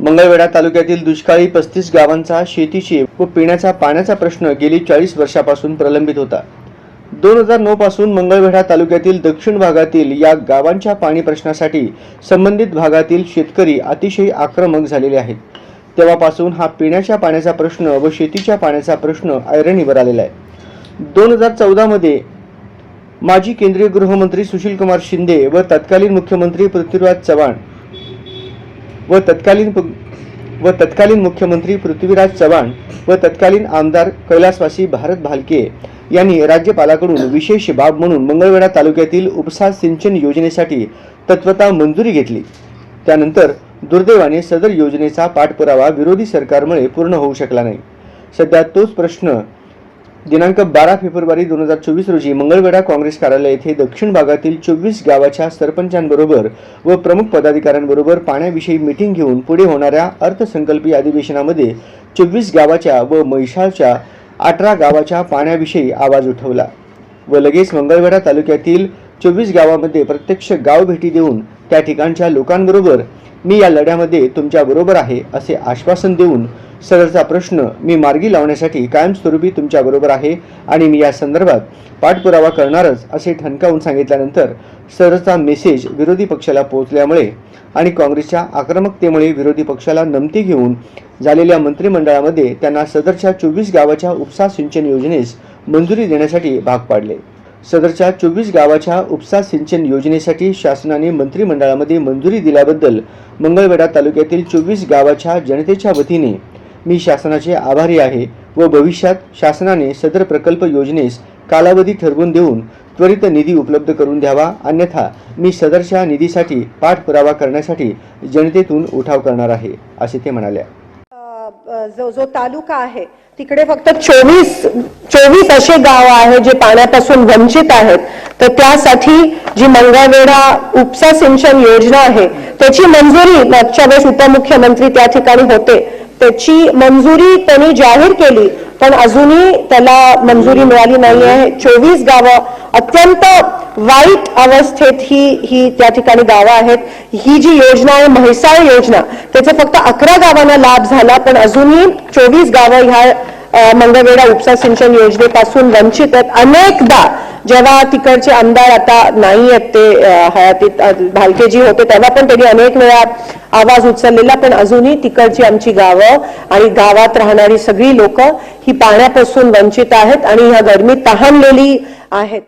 मंगळवेढा तालुक्यातील दुष्काळी 35 गावांचा शेतीची व पिण्याच्या पाण्याचा प्रश्न गेली 40 वर्षापासून प्रलंबित होता। 2009 पासून मंगळवेढा तालुक्यातील दक्षिण भागातील या गावांच्या पाणी प्रश्नासाठी संबंधित भागातील शेतकरी अतिशय आक्रमक झालेले आहेत। तेव्हापासून हा पिण्याच्या पाण्याचा प्रश्न व शेतीच्या पाण्याचा प्रश्न ऐरणीवर आलेला आहे। 2014 मध्ये माजी केंद्रीय गृहमंत्री सुशीलकुमार शिंदे व तत्कालीन मुख्यमंत्री पृथ्वीराज चव्हाण व तत्कालीन आमदार कैलासवासी भारत भालके यांनी राज्यपालाकडून विशेष बाब म्हणून मंगळवेढा तालुक्यातील उपसा सिंचन योजनेसाठी तत्वतः मंजुरी घेतली। त्यानंतर दुर्दैवाने सदर योजनेचा पाठपुरावा विरोधी सरकारमुळे पूर्ण होऊ शकला नाही। सध्या तोच प्रश्न दिनांक 12 फेब्रुवारी 2024 रोजी मंगळवेढा काँग्रेस कार्यालय येथे दक्षिण भागातील 24 गावाच्या सरपंचांबरोबर व प्रमुख पदाधिकाऱ्यांबरोबर पाण्याविषयी मीटिंग घेऊन पुढे होणाऱ्या अर्थसंकल्पीय अधिवेशनामध्ये 24 गावाच्या व म्हैसाळच्या 18 गावाच्या पाण्याविषयी आवाज उठवला व लगेच मंगळवेढा तालुक्यातील 24 गावांमध्ये प्रत्यक्ष गाव भेटी देऊन त्या ठिकाणच्या लोकांबरोबर मी या लढ्यामध्ये तुमच्या बरोबर आहे असे आश्वासन देऊन सदरचा प्रश्न मी मार्गी लावण्यासाठी कायमस्वरूपी तुमच्या बरोबर आहे आणि मी या संदर्भात पाठपुरावा करणारच असे ठणकावून सांगितल्यानंतर सदरचा मेसेज विरोधी पक्षाला पोहोचल्यामुळे आणि काँग्रेसच्या आक्रमकतेमुळे विरोधी पक्षाला नमती घेऊन झालेल्या मंत्रिमंडळामध्ये त्यांना सदरच्या 24 गावाच्या उपसा सिंचन योजनेस मंजुरी देण्यासाठी भाग पाडले। सदरच्या 24 गावाच्या उपसा सिंचन योजनेसाठी शासनाने मंत्रिमंडळामध्ये मंजुरी दिल्याबद्दल मंगळवेढा तालुक्यातील 24 गावाच्या जनतेच्या वतीने मी शासनाचे आभारी आहे व भविष्यात शासनाने सदर प्रकल्प योजनेस कालावधी ठरवून देऊन त्वरित निधी उपलब्ध करून द्यावा, अन्यथा मी सदरच्या निधीसाठी पाठपुरावा करण्यासाठी जनतेतून उठाव करणार आहे असे ते म्हणाले। जो तालुका आहे तिकडे फक्त 24 असे गाव आहे जे पाण्यापासून वंचित आहेत। तर त्यासाठी जी मंगळवेढा उपसा सिंचन योजना आहे त्याची मंजुरी मागच्या वेळेस उपमुख्यमंत्री त्या ठिकाणी होते, त्याची मंजुरी त्यांनी जाहीर केली पण अजूनही त्याला मंजुरी मिळाली नाही आहे। 24 गावं अत्यंत वाईट अवस्थेत ही त्या ठिकाणी गावं आहेत। ही जी योजना आहे म्हैसाळ योजना त्याचा फक्त 11 गावांना लाभ झाला पण अजूनही 24 गावं ह्या मंगळवेढा उपसा सिंचन योजनेपासून वंचित आहेत। अनेकदा जेव्हा तिकडचे आमदार आता नाही आहेत ते हयातीत भालकेजी होते तेव्हा पण त्यांनी अनेक वेळा आवाज उचललेला पण अजूनही तिकडची आमची गावं आणि गावात राहणारी सगळी लोक ही पाण्यापासून वंचित आहेत आणि ह्या गरमीत तहानलेली आहेत।